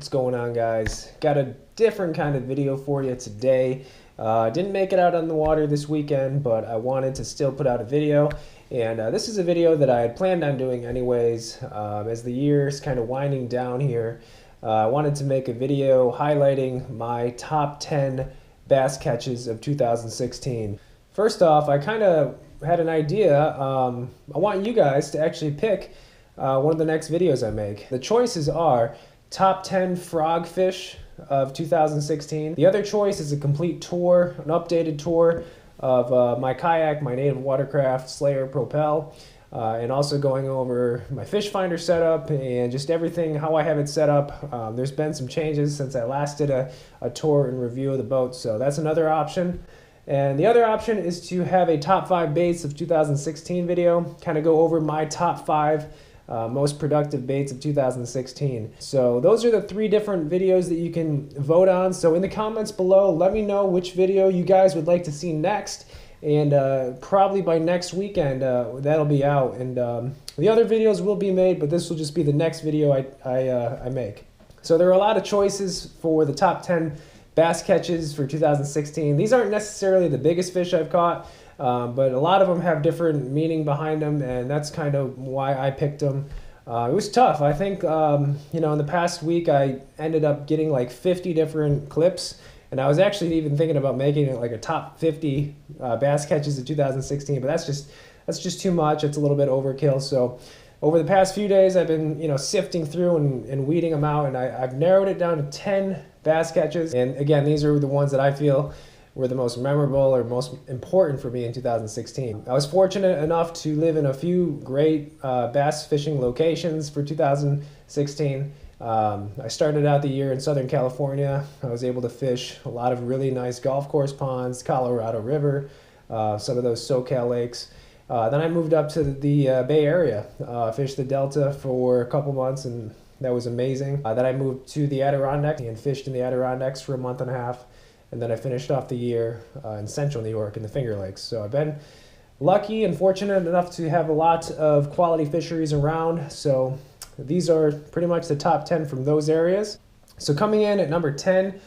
What's going on, guys? Got a different kind of video for you today. Didn't make it out on the water this weekend, but I wanted to still put out a video. And this is a video that I had planned on doing anyways. As the year's kind of winding down here, I wanted to make a video highlighting my top 10 bass catches of 2016. First off, I kind of had an idea. I want you guys to actually pick one of the next videos I make. The choices are top 10 frog fish of 2016. The other choice is a complete tour, an updated tour of my kayak, my native watercraft, Slayer Propel, and also going over my fish finder setup and just everything, how I have it set up. There's been some changes since I last did a tour and review of the boat, so that's another option. And the other option is to have a top 5 baits of 2016 video, kind of go over my top 5 most productive baits of 2016. So those are the 3 different videos that you can vote on. So in the comments below, let me know which video you guys would like to see next, and probably by next weekend that'll be out. And the other videos will be made, but this will just be the next video I make. So there are a lot of choices for the top 10 bass catches for 2016. These aren't necessarily the biggest fish I've caught, but a lot of them have different meaning behind them, and that's kind of why I picked them. It was tough. I think, you know, in the past week I ended up getting like 50 different clips, and I was actually even thinking about making it like a top 50 bass catches of 2016, but that's just too much. It's a little bit overkill. So over the past few days I've been, you know, sifting through and weeding them out, and I've narrowed it down to 10 bass catches. And again, these are the ones that I feel were the most memorable or most important for me in 2016. I was fortunate enough to live in a few great bass fishing locations for 2016. I started out the year in Southern California. I was able to fish a lot of really nice golf course ponds, Colorado River, some of those SoCal lakes. Then I moved up to the Bay Area, fished the Delta for a couple months, and that was amazing. Then I moved to the Adirondacks and fished in the Adirondacks for a month and a half. And then I finished off the year in central New York in the Finger Lakes. So I've been lucky and fortunate enough to have a lot of quality fisheries around. So these are pretty much the top 10 from those areas. So coming in at number 10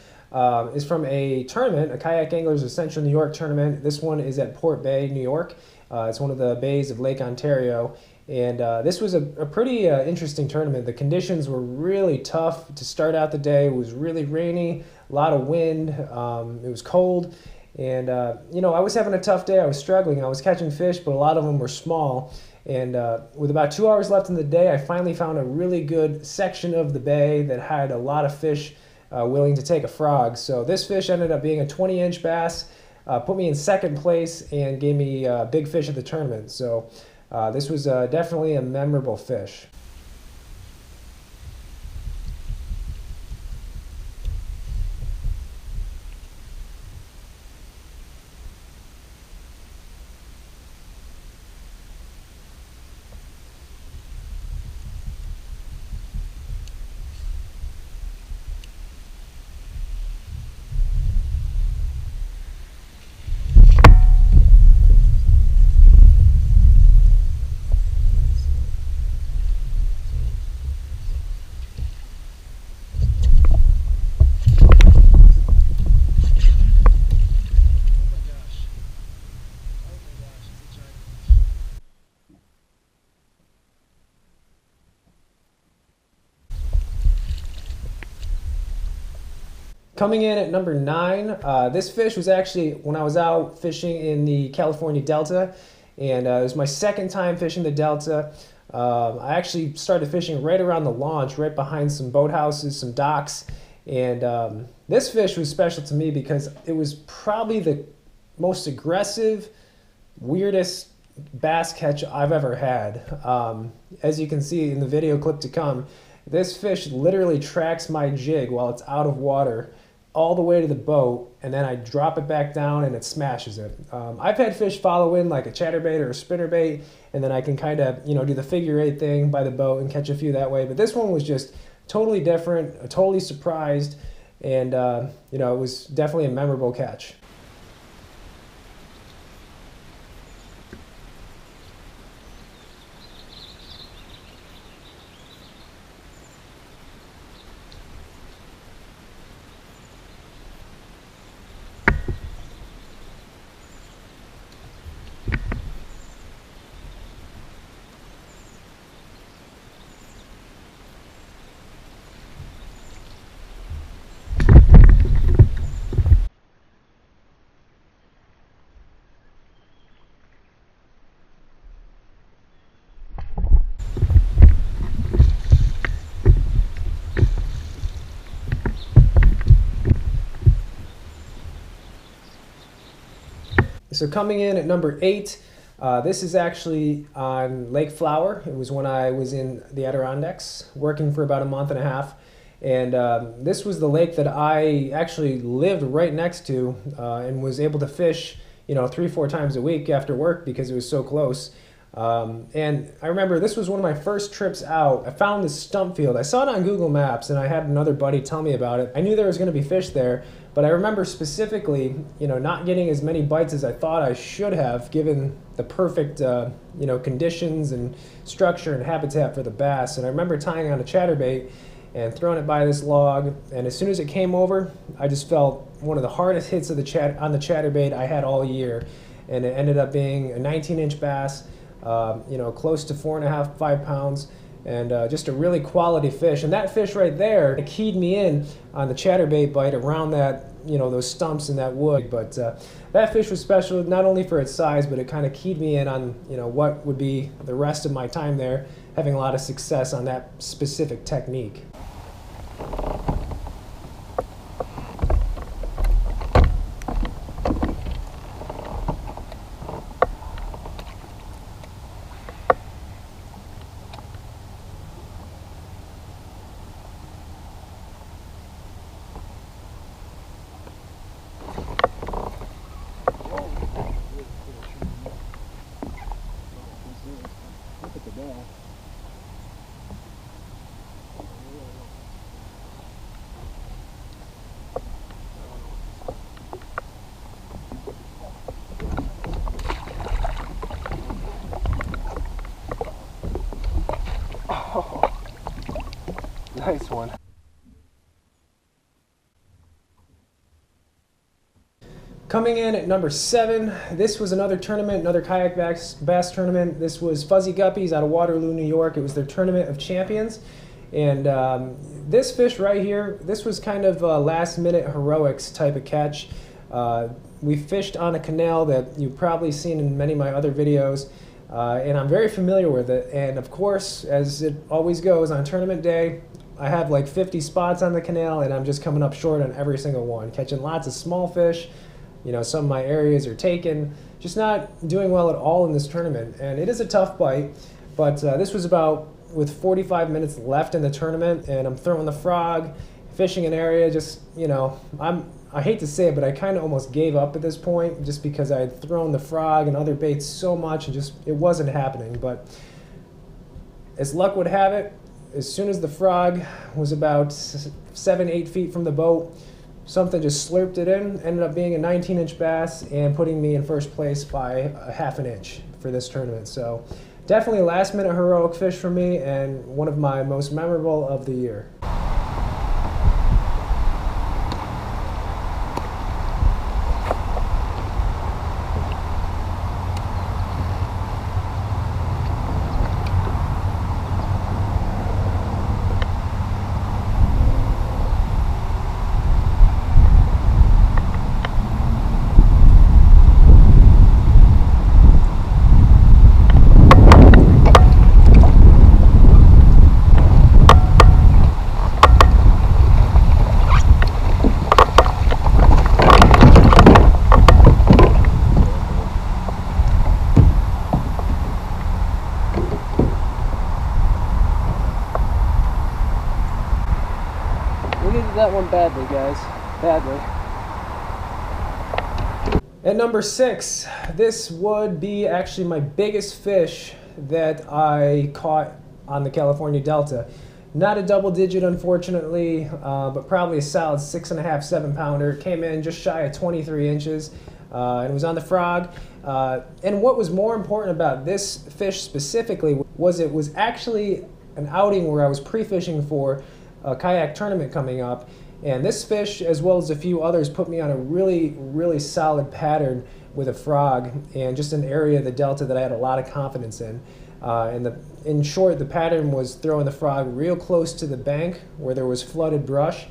is from a tournament, a Kayak Anglers of Central New York tournament. This one is at Port Bay, New York. It's one of the bays of Lake Ontario. And this was a pretty interesting tournament. The conditions were really tough to start out the day. It was really rainy, a lot of wind, it was cold, and you know, I was having a tough day. I was struggling. I was catching fish, but a lot of them were small. And with about 2 hours left in the day, I finally found a really good section of the bay that had a lot of fish willing to take a frog. So this fish ended up being a 20-inch bass, put me in second place, and gave me big fish at the tournament. So this was definitely a memorable fish. Coming in at number 9, this fish was actually when I was out fishing in the California Delta, and it was my second time fishing the Delta. I actually started fishing right around the launch, right behind some boathouses, some docks, and this fish was special to me because it was probably the most aggressive, weirdest bass catch I've ever had. As you can see in the video clip to come, this fish literally tracks my jig while it's out of water all the way to the boat, and then I drop it back down and it smashes it. I've had fish follow in like a chatterbait or a spinnerbait, and then I can kind of, you know, do the figure 8 thing by the boat and catch a few that way. But this one was just totally different, totally surprised, and you know, it was definitely a memorable catch. So coming in at number 8, this is actually on Lake Flower. It was when I was in the Adirondacks, working for about a month and a half. And this was the lake that I actually lived right next to and was able to fish, 3-4 times a week after work because it was so close. And I remember this was one of my first trips out. I found this stump field. I saw it on Google Maps, and I had another buddy tell me about it. I knew there was going to be fish there, but I remember specifically, not getting as many bites as I thought I should have, given the perfect, conditions and structure and habitat for the bass. And I remember tying on a chatterbait and throwing it by this log, and as soon as it came over, I just felt one of the hardest hits of the chatterbait I had all year, and it ended up being a 19-inch bass, close to 4.5, 5 pounds, and just a really quality fish. And that fish right there keyed me in on the chatterbait bite around that, those stumps and that wood. But that fish was special not only for its size, but it kind of keyed me in on, what would be the rest of my time there, having a lot of success on that specific technique. Nice one. Coming in at number 7, this was another tournament, another kayak bass tournament. This was Fuzzy Guppies out of Waterloo, New York. It was their Tournament of Champions. And this fish right here, this was kind of a last-minute heroics type of catch. We fished on a canal that you've probably seen in many of my other videos. And I'm very familiar with it. And of course, as it always goes on tournament day, I have like 50 spots on the canal, and I'm just coming up short on every single one, catching lots of small fish. Some of my areas are taken, just not doing well at all in this tournament. And it is a tough bite, but this was about with 45 minutes left in the tournament, and I'm throwing the frog, fishing an area, just, I hate to say it, but I kind of almost gave up at this point just because I had thrown the frog and other baits so much, and just, it wasn't happening. But as luck would have it, as soon as the frog was about 7-8 feet from the boat, something just slurped it in, ended up being a 19-inch bass and putting me in first place by a ½ an inch for this tournament. So definitely a last-minute heroic fish for me, and one of my most memorable of the year. That one badly, guys. Badly. At number 6, this would be actually my biggest fish that I caught on the California Delta. Not a double digit, unfortunately, but probably a solid 6.5, 7 pounder. It came in just shy of 23 inches, and it was on the frog. And what was more important about this fish specifically was it was actually an outing where I was pre-fishing for a kayak tournament coming up, and this fish, as well as a few others, put me on a really solid pattern with a frog, and just an area of the delta that I had a lot of confidence in. In short, the pattern was throwing the frog real close to the bank where there was flooded brush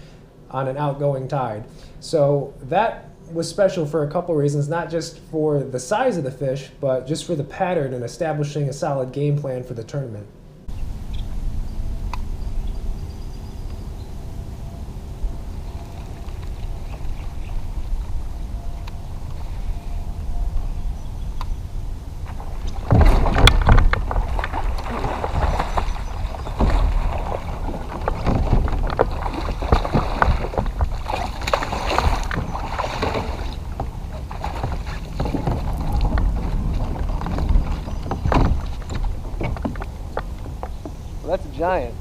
on an outgoing tide. So that was special for a couple reasons, not just for the size of the fish, but just for the pattern and establishing a solid game plan for the tournament. giant.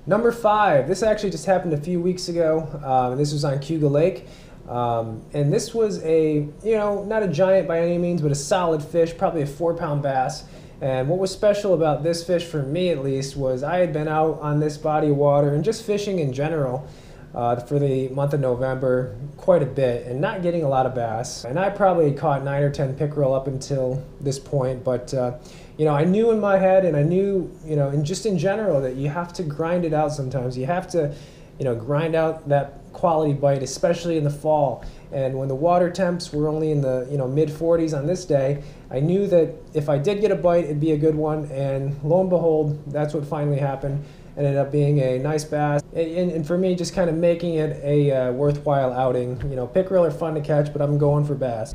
Number 5, this actually just happened a few weeks ago. This was on Cuga Lake. And this was a, not a giant by any means, but a solid fish, probably a 4-pound bass. And what was special about this fish, for me at least, was I had been out on this body of water and just fishing in general for the month of November quite a bit and not getting a lot of bass. And I probably caught 9 or 10 pickerel up until this point, but I knew in my head, and I knew, and just in general, that you have to grind it out sometimes. You have to, grind out that quality bite, especially in the fall. And when the water temps were only in the mid 40s on this day, I knew that if I did get a bite, it'd be a good one. And lo and behold, that's what finally happened. It ended up being a nice bass, and for me, just kind of making it a worthwhile outing. Pickerel are fun to catch, but I'm going for bass.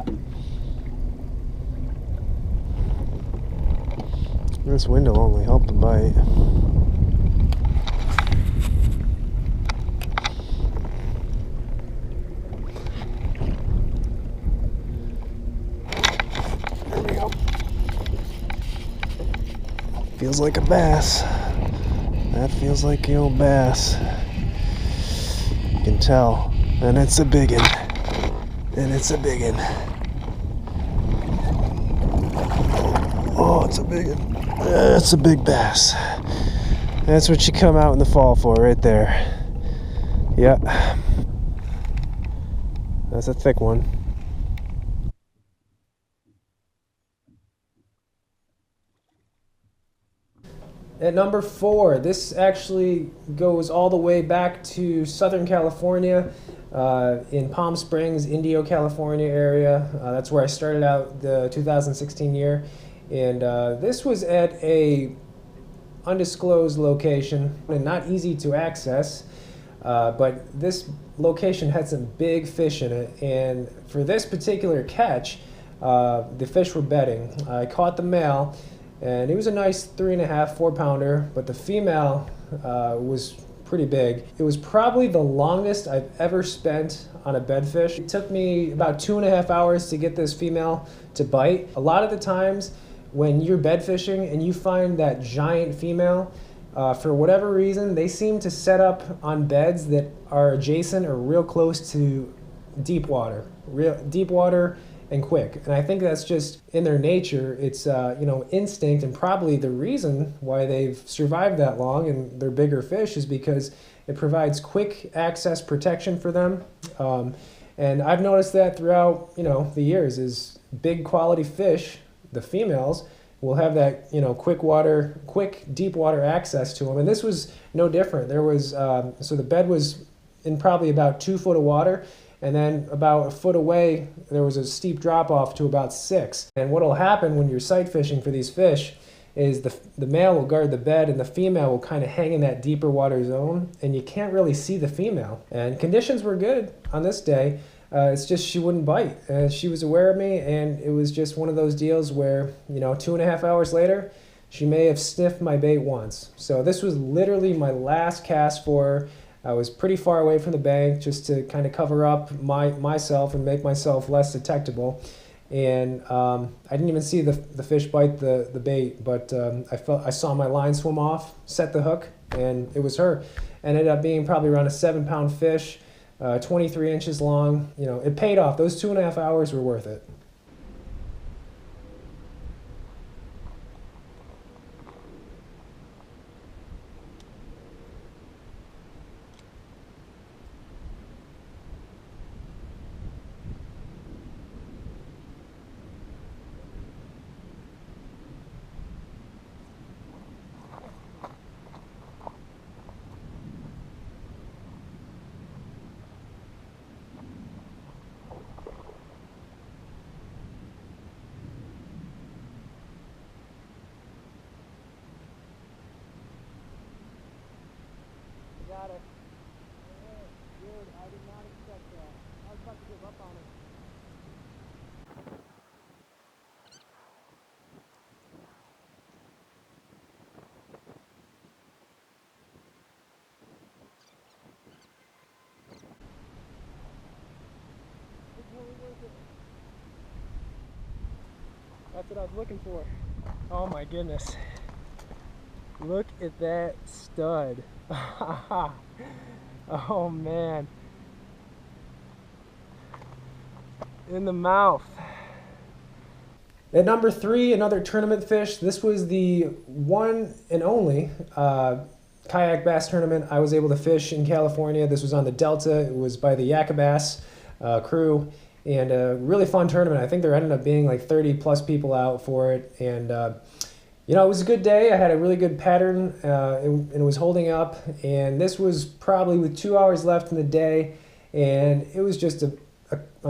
This wind will only help the bite. There we go. Feels like a bass. That feels like the old bass. You can tell. And it's a biggin. And it's a biggin. Oh, it's a biggin. That's a big bass. That's what you come out in the fall for, right there. Yeah. That's a thick one. At number 4, this actually goes all the way back to Southern California, in Palm Springs, Indio, California area. That's where I started out the 2016 year. And this was at a undisclosed location and not easy to access, but this location had some big fish in it. And for this particular catch, the fish were bedding. I caught the male, and it was a nice 3.5, 4-pounder, but the female was pretty big. It was probably the longest I've ever spent on a bedfish. It took me about 2.5 hours to get this female to bite. A lot of the times when you're bed fishing and you find that giant female, for whatever reason, they seem to set up on beds that are adjacent or real close to deep water, and quick. And I think that's just in their nature. It's instinct, and probably the reason why they've survived that long and they're bigger fish is because it provides quick access protection for them. And I've noticed that throughout the years, is big quality fish, the females will have that quick deep water access to them. And this was no different. There was so the bed was in probably about 2 foot of water, and then about a foot away there was a steep drop off to about 6. And what will happen when you're sight fishing for these fish is the male will guard the bed and the female will kind of hang in that deeper water zone, and you can't really see the female. And conditions were good on this day. It's just she wouldn't bite. She was aware of me, and it was just one of those deals where 2.5 hours later she may have sniffed my bait once. So this was literally my last cast for her. I was pretty far away from the bank just to kind of cover up myself and make myself less detectable. And I didn't even see the fish bite the bait, but I saw my line swim off, set the hook, and it was her. Ended up being probably around a 7-pound fish, 23 inches long. It paid off. Those 2.5 hours were worth it. That's what I was looking for. Oh my goodness. Look at that stud. Oh man. In the mouth. At number 3, another tournament fish. This was the one and only kayak bass tournament I was able to fish in California. This was on the Delta. It was by the Yakabass crew, and a really fun tournament. I think there ended up being like 30 plus people out for it, and you know, it was a good day. I had a really good pattern, and it was holding up, and this was probably with 2 hours left in the day, and it was just a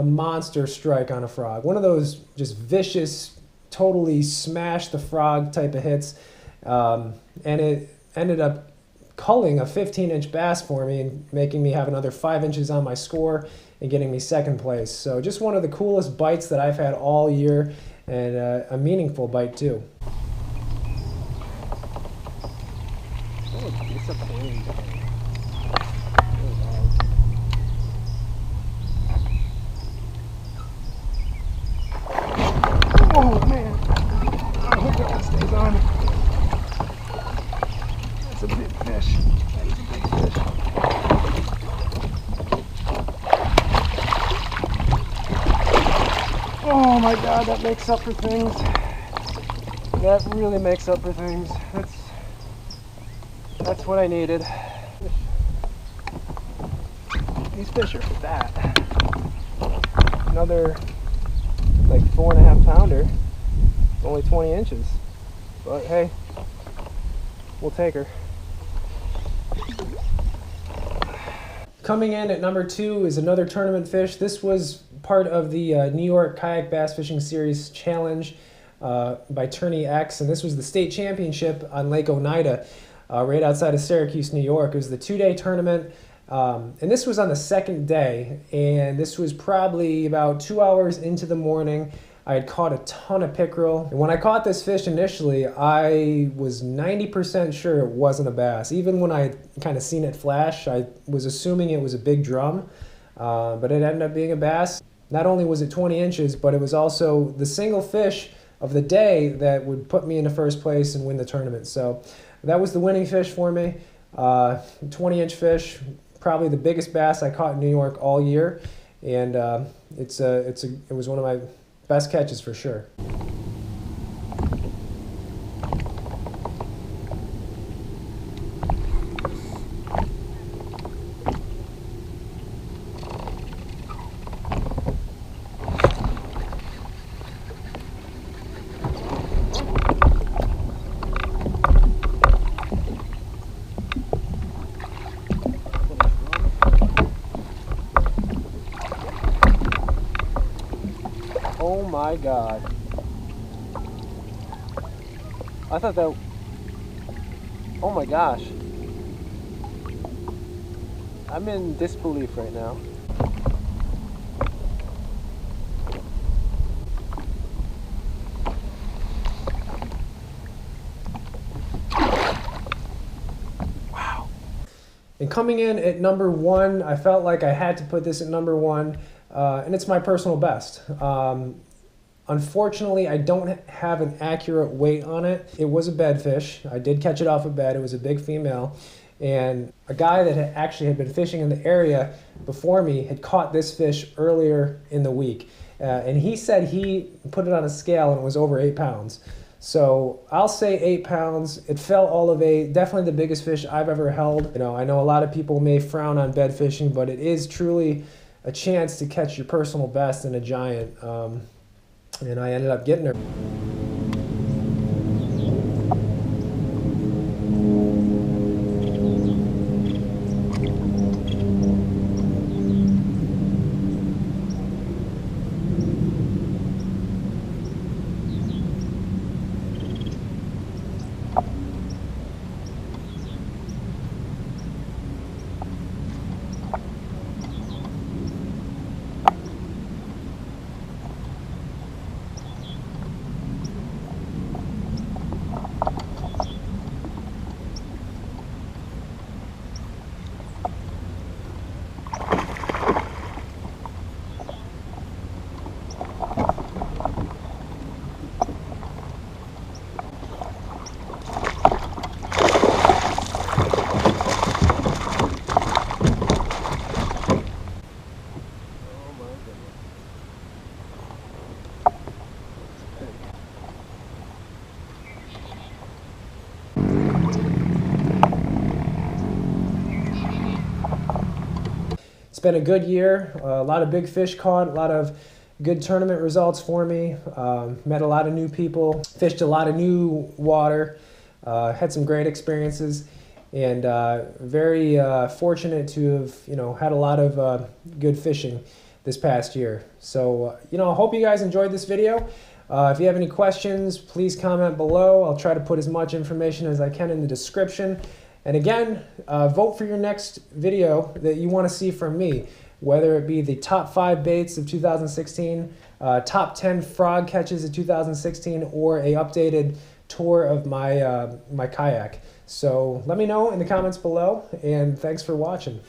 monster strike on a frog. One of those just vicious, totally smash the frog type of hits, and it ended up culling a 15-inch bass for me and making me have another 5 inches on my score and getting me second place. So just one of the coolest bites that I've had all year, and a meaningful bite too. Oh, disappointing. Oh man, I hope that one stays on. That's a big fish. That is a big fish. Oh my god, that makes up for things. That really makes up for things. That's what I needed. These fish are fat. Another like 4.5 pounder, only 20 inches, but hey, we'll take her. Coming in at number 2 is another tournament fish. This was part of the New York Kayak Bass Fishing Series Challenge by Tourney X, and this was the state championship on Lake Oneida, right outside of Syracuse, New York. It was the 2-day tournament. And this was on the second day, and this was probably about 2 hours into the morning. I had caught a ton of pickerel, and when I caught this fish initially, I was 90% sure it wasn't a bass. Even when I kind of seen it flash, I was assuming it was a big drum, but it ended up being a bass. Not only was it 20 inches, but it was also the single fish of the day that would put me into first place and win the tournament. So that was the winning fish for me. 20-inch fish. Probably the biggest bass I caught in New York all year, and it was one of my best catches for sure. Oh my god. I thought that... Oh my gosh. I'm in disbelief right now. Wow. And coming in at number 1, I felt like I had to put this at number 1. And it's my personal best. Unfortunately, I don't have an accurate weight on it. It was a bedfish. I did catch it off a bed. It was a big female. And a guy that actually had been fishing in the area before me had caught this fish earlier in the week. And he said he put it on a scale and it was over 8 pounds. So I'll say 8 pounds. It fell all of 8. Definitely the biggest fish I've ever held. You know, I know a lot of people may frown on bed fishing, but it is truly a chance to catch your personal best in a giant, and I ended up getting her. been a good year. A lot of big fish caught, a lot of good tournament results for me. Met a lot of new people, fished a lot of new water, had some great experiences, and very fortunate to have had a lot of good fishing this past year. So I hope you guys enjoyed this video. If you have any questions, please comment below. I'll try to put as much information as I can in the description. And again, vote for your next video that you want to see from me, whether it be the top 5 baits of 2016, top 10 frog catches of 2016, or a updated tour of my kayak. So let me know in the comments below, and thanks for watching.